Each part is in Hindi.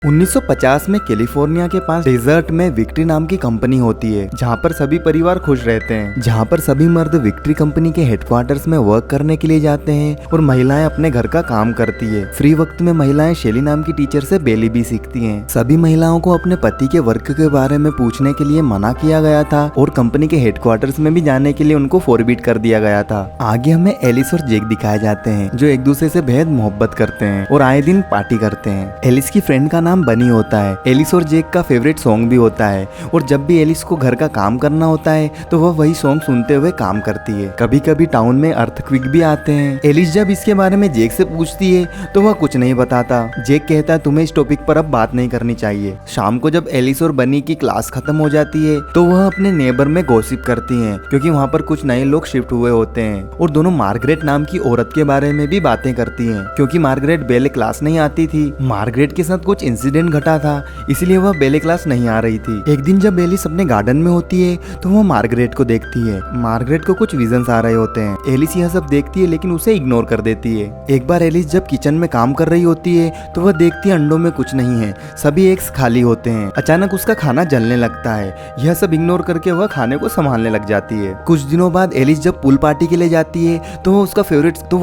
1950 में कैलिफोर्निया के पास डेजर्ट में विक्ट्री नाम की कंपनी होती है, जहाँ पर सभी परिवार खुश रहते हैं, जहाँ पर सभी मर्द विक्ट्री कंपनी के हेडक्वार्टर्स में वर्क करने के लिए जाते हैं और महिलाएं अपने घर का काम करती है। फ्री वक्त में महिलाएं शेली नाम की टीचर से बेली भी सीखती हैं। सभी महिलाओं को अपने पति के वर्क के बारे में पूछने के लिए मना किया गया था और कंपनी के हेडक्वार्टर्स में भी जाने के लिए उनको फोरबिड कर दिया गया था। आगे हमें एलिस और जेक दिखाए जाते हैं, जो एक दूसरे से बेहद मोहब्बत करते हैं और आए दिन पार्टी करते हैं। एलिस की फ्रेंड का नाम बनी होता है। एलिस और जेक का फेवरेट सॉन्ग भी होता है और जब भी एलिस को घर का काम करना होता है तो वह वही सॉन्ग सुनते हुए काम करती है। कभी कभी टाउन में अर्थक्वेक भी आते हैं। एलिस जब इसके बारे में जेक से पूछती है तो वह कुछ नहीं बताता। जेक कहता है तुम्हें इस टॉपिक पर अब बात नहीं करनी चाहिए। शाम को जब एलिस और बनी की क्लास खत्म हो जाती है तो वह अपने नेबर में गॉसिप करती हैं, क्योंकि वहाँ पर कुछ नए लोग शिफ्ट हुए होते हैं और दोनों मार्गरेट नाम की औरत के बारे में भी बातें करती हैं, क्योंकि मार्गरेट बेले क्लास नहीं आती थी। मार्गरेट के साथ कुछ इंसिडेंट घटा था, इसलिए वह बेले क्लास नहीं आ रही थी। एक दिन जब एलिस अपने गार्डन में होती है तो वह मार्गरेट को देखती है। मार्गरेट को कुछ विजन्स आ रहे होते हैं। एलिस यह सब देखती है लेकिन उसे इग्नोर कर देती है। एक बार एलिस जब किचन में काम कर रही होती है तो वह देखती है अंडों में कुछ नहीं है, सभी एग्स खाली होते हैं। अचानक उसका खाना जलने लगता है। यह सब इग्नोर करके वह खाने को संभालने लग जाती है। कुछ दिनों बाद एलिस जब पूल पार्टी के लिए जाती है तो वह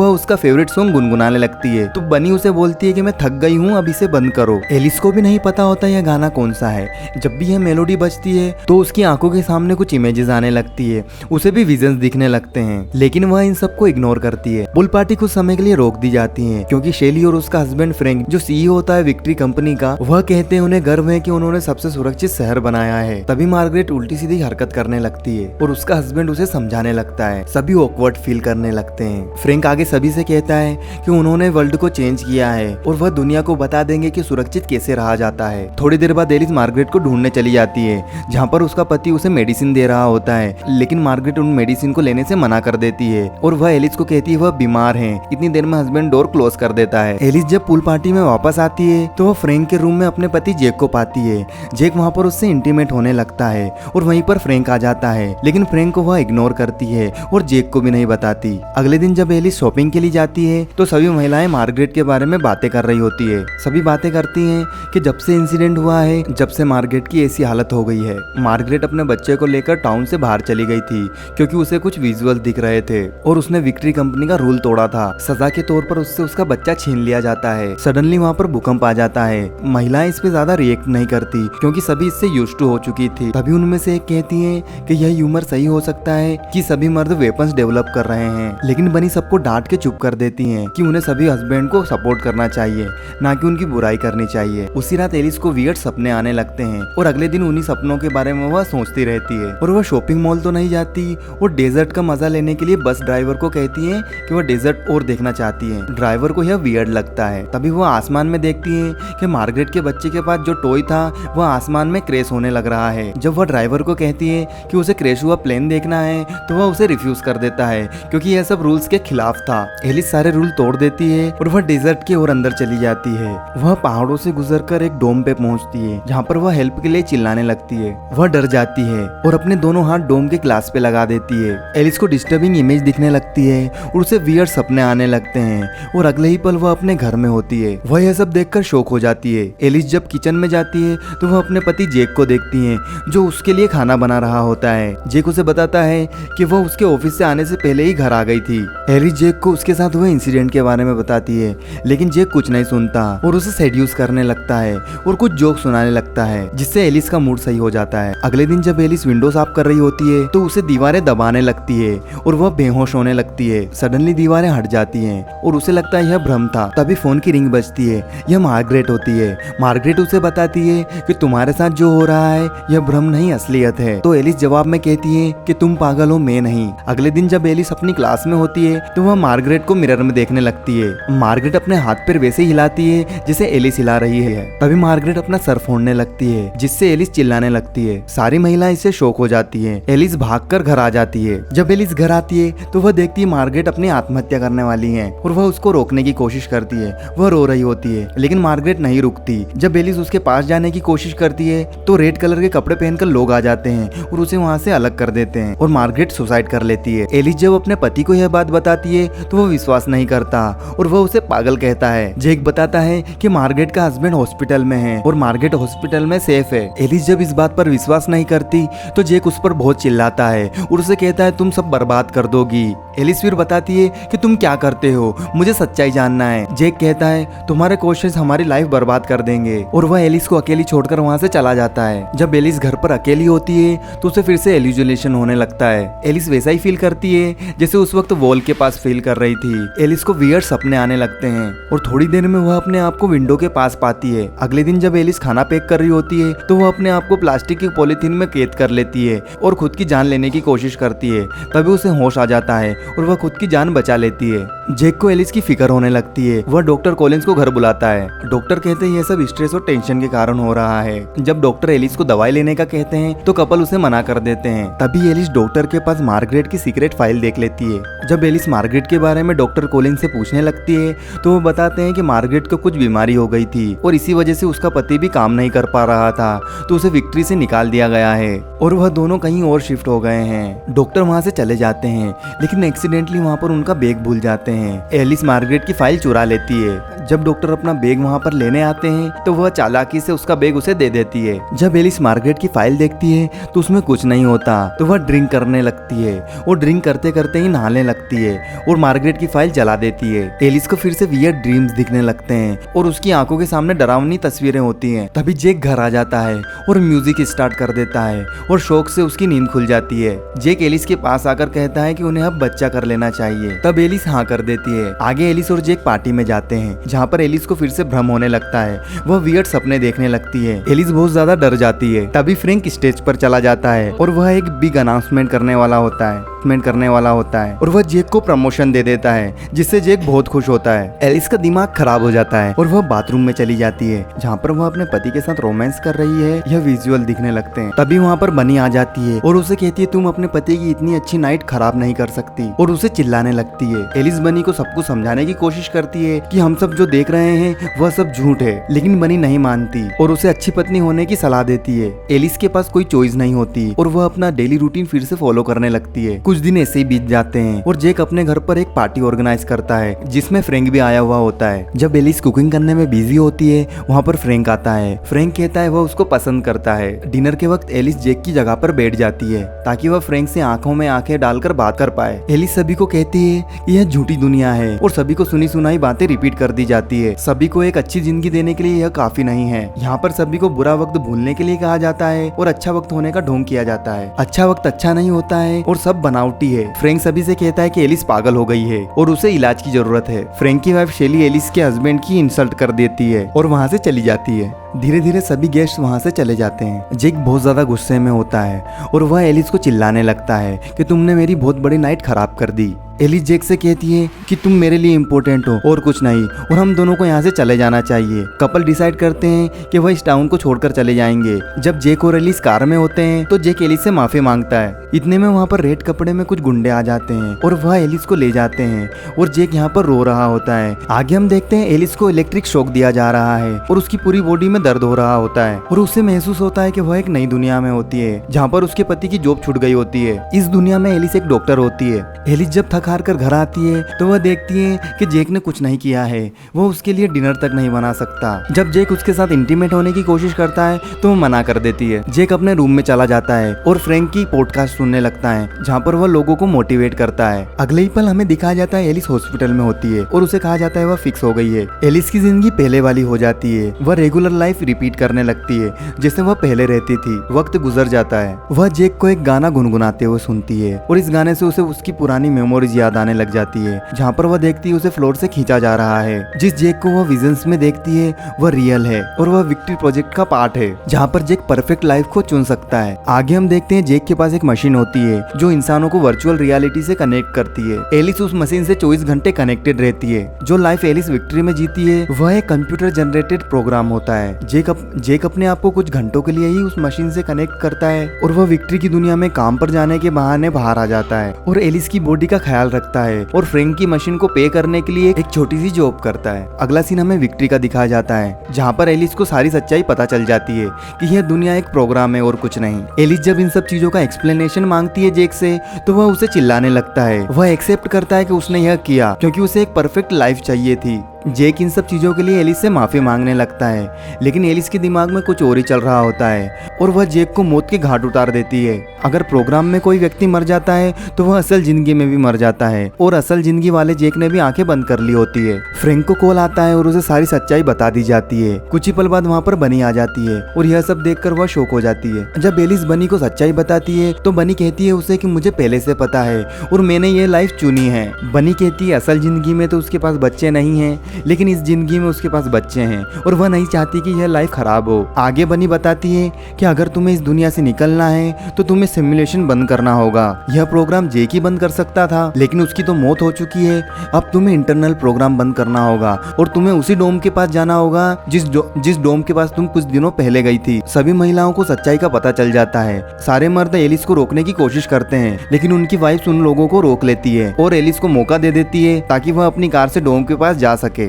उसका फेवरेट सॉन्ग गुनगुनाने लगती है। तो बनी उसे बोलती है कि मैं थक गई हूँ, अब इसे बंद करो। एलिस को भी नहीं पता होता यह गाना कौन सा है। जब भी यह मेलोडी बजती है तो उसकी आंखों के सामने कुछ इमेजेस आने लगती है, उसे भी विजन्स दिखने लगते हैं, लेकिन वह इन सबको इग्नोर करती है। पूल पार्टी कुछ समय के लिए रोक दी जाती है, क्योंकि शेली और उसका हस्बैंड फ्रैंक, जो सीईओ होता है विक्ट्री कंपनी का, वह कहते हैं उन्हें गर्व है कि उन्होंने सबसे सुरक्षित शहर बनाया है। तभी मार्गरेट उल्टी सीधी हरकत करने लगती है और उसका हस्बैंड उसे समझाने लगता है। सभी ऑकवर्ड फील करने लगते हैं। फ्रैंक आगे सभी से कहता है कि उन्होंने वर्ल्ड को चेंज किया है और वह दुनिया को बता देंगे कि सुरक्षित कैसे रहा जाता है। थोड़ी देर बाद एलिस मार्गरेट को ढूंढने चली जाती है, जहाँ पर उसका पति उसे मेडिसिन दे रहा होता है, लेकिन मार्गरेट उन मेडिसिन को लेने से मना कर देती है और वह एलिस को कहती है वह बीमार है। इतनी देर में हस्बैंड डोर क्लोज कर देता है। एलिस जब पूल पार्टी में वापस आती है तो वह फ्रैंक के रूम में अपने पति जेक को पाती है। जेक वहाँ पर उससे इंटीमेट होने लगता है और वहीं पर फ्रैंक आ जाता है, लेकिन फ्रैंक को वह इग्नोर करती है और जेक को भी नहीं बताती। अगले दिन जब एलिस शॉपिंग के लिए जाती है तो सभी महिलाएं मार्गरेट के बारे में बातें कर रही होती है। सभी बातें करती हैं कि जब से इंसिडेंट हुआ है, जब से मार्गरेट की ऐसी हालत हो गई है। मार्गरेट अपने बच्चे को लेकर टाउन से बाहर चली गई थी, क्योंकि उसे कुछ विजुअल दिख रहे थे और उसने विक्ट्री कंपनी का रूल तोड़ा था। सजा के तौर पर उससे उसका बच्चा छीन लिया जाता है। सडनली वहाँ पर भूकंप आ जाता है। महिलाएं इस पे ज्यादा रिएक्ट नहीं करती, क्योंकि सभी इससे यूज्ड टू हो चुकी थी। तभी उनमें से एक कहती है कि यह ह्यूमर सही हो सकता है कि सभी मर्द वेपन्स डेवलप कर रहे हैं, लेकिन बनी सबको डांट के चुप कर देती है कि उन्हें सभी हस्बैंड को सपोर्ट करना चाहिए, ना कि उनकी बुराई करनी चाहिए। उसी रात एलिस को वियर्ड सपने आने लगते हैं और अगले दिन उन्हीं सपनों के बारे में वह सोचती रहती है। और वह शॉपिंग मॉल तो नहीं जाती और डेजर्ट का मजा लेने के लिए बस ड्राइवर को कहती है कि वह डेजर्ट और देखना चाहती है। ड्राइवर को यह वियर्ड लगता है। तभी वह आसमान में देखती है कि मार्गरेट के बच्चे के पास जो टॉय था वह आसमान में क्रैश होने लग रहा है। जब वह ड्राइवर को कहती है कि उसे क्रैश हुआ प्लेन देखना है तो वह उसे रिफ्यूज कर देता है, क्योंकि यह सब रूल्स के खिलाफ था। एलिस सारे रूल तोड़ देती है और वह डेजर्ट के और अंदर चली जाती है। वह पहाड़ों से गुजरकर एक डोम पे पहुंचती है, जहाँ पर वह हेल्प के लिए चिल्लाने लगती है। वह डर जाती है और अपने दोनों हाथ डोम के ग्लास पे लगा देती है। एलिस को डिस्टर्बिंग इमेज दिखने लगती है और उसे वियर्ड सपने आने लगते हैं और अगले ही पल वह अपने घर में होती है। वह यह सब देखकर शॉक हो जाती है। एलिस जब किचन में जाती है तो वह अपने पति जेक को देखती है, जो उसके लिए खाना बना रहा होता है। जेक उसे बताता है कि वह उसके ऑफिस से आने से पहले ही घर आ गई थी। एलिस जेक को उसके साथ हुए इंसिडेंट के बारे में बताती है, लेकिन जेक कुछ नहीं सुनता और उसे सेड्यूस करने लगता है और कुछ जोक सुनाने लगता है, जिससे एलिस का मूड सही हो जाता है। अगले दिन जब एलिस विंडो साफ कर रही होती है तो उसे दीवारें दबाने लगती है और वह बेहोश होने लगती है। सडनली दीवारें हट जाती हैं और उसे लगता है यह भ्रम था। तभी फोन की रिंग बजती है। यह मार्गरेट होती है। मार्गरेट उसे बताती है कि तुम्हारे साथ जो हो रहा है यह भ्रम नहीं असलियत है। तो एलिस जवाब में कहती है कि तुम पागल हो, मैं नहीं। अगले दिन जब एलिस अपनी क्लास में होती है तो वह मार्गरेट को मिरर में देखने लगती है। मार्गरेट अपने हाथ पैर वैसे हिलाती है जिसे एलिस हिला रही है। तभी मार्गरेट अपना सर फोड़ने लगती है, जिससे एलिस चिल्लाने लगती है। सारी महिलाएं इससे शॉक हो जाती है। एलिस भागकर घर आ जाती है। जब एलिस घर आती है तो वह देखती है मार्गरेट अपनी आत्महत्या करने वाली है और वह उसको रोकने की कोशिश करती है। वह रो रही होती है, लेकिन मार्गरेट नहीं रुकती। जब एलिस उसके पास जाने की कोशिश करती है तो रेड कलर के कपड़े पहनकर लोग आ जाते हैं और उसे वहाँ से अलग कर देते हैं और मार्गरेट सुसाइड कर लेती है। एलिस जब अपने पति को यह बात बताती है तो वह विश्वास नहीं करता और वह उसे पागल कहता है। जेक बताता है कि मार्गरेट का हस्बैंड हस्बैंड हॉस्पिटल में है और मार्गरेट हॉस्पिटल में सेफ है। एलिस जब इस बात पर विश्वास नहीं करती तो जेक उस पर बहुत चिल्लाता है और उसे कहता है तुम सब बर्बाद कर दोगी। एलिस फिर बताती है कि तुम क्या करते हो, मुझे सच्चाई जानना है। जेक कहता है तुम्हारे क्वेश्चंस हमारी लाइफ बर्बाद कर देंगे और वह एलिस को अकेली छोड़कर वहां से चला जाता है। जब एलिस घर पर अकेली होती है तो उसे फिर से एल्यूसिनेशन होने लगता है। एलिस वैसा ही फील करती है जैसे उस वक्त वॉल के पास फील कर रही थी। एलिस को वियर्ड सपने आने लगते हैं और थोड़ी देर में वह अपने आप को विंडो के पास पाती है। अगले दिन जब एलिस खाना पैक कर रही होती है तो वह अपने आप को प्लास्टिक की पॉलीथीन में कैद कर लेती है और खुद की जान लेने की कोशिश करती है। तभी उसे होश आ जाता है और वह खुद की जान बचा लेती है। जेक को एलिस की फिक्र होने लगती है। वह डॉक्टर कॉलिंस को घर बुलाता है। डॉक्टर कहते हैं यह सब स्ट्रेस और टेंशन के कारण हो रहा है। जब डॉक्टर एलिस को दवाई लेने का कहते हैं तो कपल उसे मना कर देते हैं। तभी एलिस डॉक्टर के पास मार्गरेट की सीक्रेट फाइल देख लेती है। जब एलिस मार्गरेट के बारे में डॉक्टर कॉलिंस से पूछने लगती है तो वो बताते हैं कि मार्गरेट को कुछ बीमारी हो गई थी और इसी वजह से उसका पति भी काम नहीं कर पा रहा था, तो उसे विक्ट्री से निकाल दिया गया है और वह दोनों कहीं और शिफ्ट हो गए हैं। डॉक्टर वहां से चले जाते हैं लेकिन एक्सीडेंटली वहां पर उनका बैग भूल जाते हैं। एलिस मार्गरेट की फाइल चुरा लेती है। जब डॉक्टर अपना बैग वहां पर लेने आते हैं तो वह चालाकी से उसका बैग उसे दे देती है। जब एलिस मार्गरेट की फाइल देखती है तो उसमें कुछ नहीं होता, तो वह ड्रिंक करने लगती है और ड्रिंक करते करते ही नहाने लगती है और मार्गरेट की फाइल जला देती है। एलिस को फिर से वियर्ड ड्रीम्स दिखने लगते हैं और उसकी आंखों के सामने डरावनी तस्वीरें होती हैं। तभी जेक घर आ जाता है और म्यूजिक स्टार्ट कर देता है और शौक से उसकी नींद खुल जाती है। जेक एलिस के पास आकर कहता है कि उन्हें अब बच्चा कर लेना चाहिए। तब एलिस हाँ कर देती है। आगे एलिस और जेक पार्टी में जाते हैं जहाँ पर एलिस को फिर से भ्रम होने लगता है। वह वियर्ड सपने देखने लगती है। एलिस बहुत ज्यादा डर जाती है। तभी फ्रैंक स्टेज पर चला जाता है और वह एक बिग अनाउंसमेंट करने वाला होता है और वह जेक को प्रमोशन दे देता है जिससे जेक बहुत खुश होता है। एलिस का दिमाग खराब हो जाता है और वह बाथरूम में चली जाती है जहाँ पर वह अपने पति के साथ रोमांस कर रही है। यह विजुअल दिखने लगते हैं। तभी वहाँ पर बनी आ जाती है और उसे कहती है तुम अपने पति की इतनी अच्छी नाइट खराब नहीं कर सकती और उसे चिल्लाने लगती है। एलिस बनी को सब कुछ समझाने की कोशिश करती है कि हम सब जो देख रहे हैं वह सब झूठ है, लेकिन बनी नहीं मानती और उसे अच्छी पत्नी होने की सलाह देती है। एलिस के पास कोई चॉइस नहीं होती और वह अपना डेली रूटीन फिर से फॉलो करने लगती है। कुछ दिन ऐसे ही बीत जाते हैं और जेक अपने घर पर एक पार्टी ऑर्गेनाइज करता है जिसमें फ्रैंक भी आया हुआ होता है। जब एलिस कुकिंग करने में बिजी होती है वहाँ पर फ्रैंक आता है। फ्रैंक कहता है वह उसको पसंद करता है। डिनर के वक्त एलिस जेक की जगह पर बैठ जाती है ताकि वह फ्रैंक से आंखों में आंखें डालकर बात कर पाए। एलिस सभी को कहती है कि यह झूठी दुनिया है और सभी को सुनी सुनाई बातें रिपीट कर दी जाती है। सभी को एक अच्छी जिंदगी देने के लिए यह काफी नहीं है। यहाँ पर सभी को बुरा वक्त भूलने के लिए कहा जाता है और अच्छा वक्त होने का ढोंग किया जाता है। अच्छा वक्त अच्छा नहीं होता है और सब बनावटी है। फ्रैंक सभी से कहता है कि एलिस पागल हो गई है और उसे इलाज की जरूरत है। फ्रैंक की वाइफ शेली एलिस के हस्बैंड की इंसल्ट कर देती है और वहाँ से चली जाती है। धीरे धीरे सभी गेस्ट वहाँ से चले जाते हैं। जेक बहुत ज्यादा गुस्से में होता है और वह एलिस को चिल्लाने लगता है कि तुमने मेरी बहुत बड़ी नाइट खराब कर दी। एलिस जेक से कहती है कि तुम मेरे लिए इम्पोर्टेंट हो और कुछ नहीं और हम दोनों को यहाँ से चले जाना चाहिए। कपल डिसाइड करते हैं कि वह इस टाउन को छोड़कर चले जाएंगे। जब जेक और एलिस कार में होते हैं तो जेक एलिस से माफी मांगता है। इतने में वहाँ पर रेड कपड़े में कुछ गुंडे आ जाते हैं और वह एलिस को ले जाते हैं और जेक यहाँ पर रो रहा होता है। आगे हम देखते हैं एलिस को इलेक्ट्रिक शॉक दिया जा रहा है और उसकी पूरी बॉडी में दर्द हो रहा होता है और उसे महसूस होता है कि वह एक नई दुनिया में होती है जहाँ पर उसके पति की जॉब छूट गई होती है। इस दुनिया में एलिस एक डॉक्टर होती है। एलिस जब थक हार कर घर आती है तो वह देखती है कि जेक ने कुछ नहीं किया है। वह उसके लिए डिनर तक नहीं बना सकता। जब जेक उसके साथ इंटीमेट होने की कोशिश करता है तो वह मना कर देती है। जेक अपने रूम में चला जाता है और फ्रैंक की पॉडकास्ट सुनने लगता है जहाँ पर वह लोगों को मोटिवेट करता है। अगले ही पल हमें दिखाया जाता है एलिस हॉस्पिटल में होती है और उसे कहा जाता है वह फिक्स हो गई है। एलिस की जिंदगी पहले वाली हो जाती है। वह रेगुलर लाइफ रिपीट करने लगती है जैसे वह पहले रहती थी। वक्त गुजर जाता है। वह जेक को एक गाना गुनगुनाते हुए सुनती है और इस गाने से उसे उसकी पुरानी मेमोरीज याद आने लग जाती है जहाँ पर वह देखती है उसे फ्लोर से खींचा जा रहा है। जिस जेक को वह विजन्स में देखती है वह रियल है और वह विक्ट्री प्रोजेक्ट का पार्ट है जहाँ पर जेक परफेक्ट लाइफ को चुन सकता है। आगे हम देखते हैं जेक के पास एक मशीन होती है जो इंसानों को वर्चुअल रियलिटी से कनेक्ट करती है। एलिस उस मशीन से 24 घंटे कनेक्टेड रहती है। जो लाइफ एलिस विक्ट्री में जीती है वह एक कंप्यूटर जनरेटेड प्रोग्राम होता है। जेक अपने आप को कुछ घंटों के लिए ही उस मशीन से कनेक्ट करता है और वह विक्ट्री की दुनिया में काम पर जाने के बहाने बाहर आ जाता है और एलिस की बॉडी का ख्याल रखता है और फ्रैंक की मशीन को पे करने के लिए एक छोटी सी जॉब करता है। अगला सीन हमें विक्ट्री का दिखाया जाता है जहाँ पर एलिस को सारी सच्चाई पता चल जाती है कि यह दुनिया एक प्रोग्राम है और कुछ नहीं। एलिस जब इन सब चीजों का एक्सप्लेनेशन मांगती है जेक से तो वह उसे चिल्लाने लगता है। वह एक्सेप्ट करता है कि उसने यह किया क्योंकि उसे एक परफेक्ट लाइफ चाहिए थी। जेक इन सब चीजों के लिए एलिस से माफी मांगने लगता है, लेकिन एलिस के दिमाग में कुछ और ही चल रहा होता है और वह जेक को मौत के घाट उतार देती है। अगर प्रोग्राम में कोई व्यक्ति मर जाता है तो वह असल जिंदगी में भी मर जाता है और असल जिंदगी वाले जेक ने भी आंखें बंद कर ली होती है। फ्रैंक को कॉल आता है और उसे सारी सच्चाई बता दी जाती है। कुछ ही पल बाद वहाँ पर बनी आ जाती है और यह सब देखकर वह शॉक हो जाती है। जब एलिस बनी को सच्चाई बताती है तो बनी कहती है उसे कि मुझे पहले से पता है और मैंने ये लाइफ चुनी है। बनी कहती है असल जिंदगी में तो उसके पास बच्चे नहीं हैं, लेकिन इस जिंदगी में उसके पास बच्चे हैं और वह नहीं चाहती कि यह लाइफ खराब हो। आगे बनी बताती है कि अगर तुम्हें इस दुनिया से निकलना है तो तुम्हें सिमुलेशन बंद करना होगा। यह प्रोग्राम जेक ही बंद कर सकता था, लेकिन उसकी तो मौत हो चुकी है। अब तुम्हें इंटरनल प्रोग्राम बंद करना होगा और तुम्हें उसी डोम के पास जाना होगा जिस डोम के पास तुम कुछ दिनों पहले गई थी। सभी महिलाओं को सच्चाई का पता चल जाता है। सारे मर्द एलिस को रोकने की कोशिश करते हैं, लेकिन उनकी वाइफ उन लोगों को रोक लेती है और एलिस को मौका दे देती है ताकि वह अपनी कार से डोम के पास जा सके।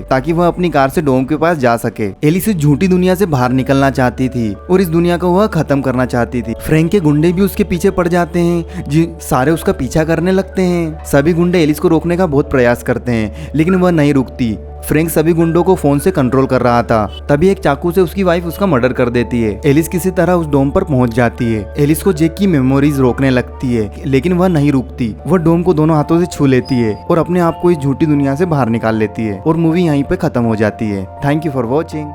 एलिस इस झूठी दुनिया से बाहर निकलना चाहती थी और इस दुनिया को वह खत्म करना चाहती थी। फ्रैंक के गुंडे भी उसके पीछे पड़ जाते हैं, सारे उसका पीछा करने लगते हैं। सभी गुंडे एलिस को रोकने का बहुत प्रयास करते हैं, लेकिन वह नहीं रुकती। फ्रैंक सभी गुंडों को फोन से कंट्रोल कर रहा था, तभी एक चाकू से उसकी वाइफ उसका मर्डर कर देती है। एलिस किसी तरह उस डोम पर पहुंच जाती है। एलिस को जेक की मेमोरीज रोकने लगती है, लेकिन वह नहीं रुकती। वह डोम को दोनों हाथों से छू लेती है और अपने आप को इस झूठी दुनिया से बाहर निकाल लेती है और मूवी यहीं पे खत्म हो जाती है। Thank you for watching.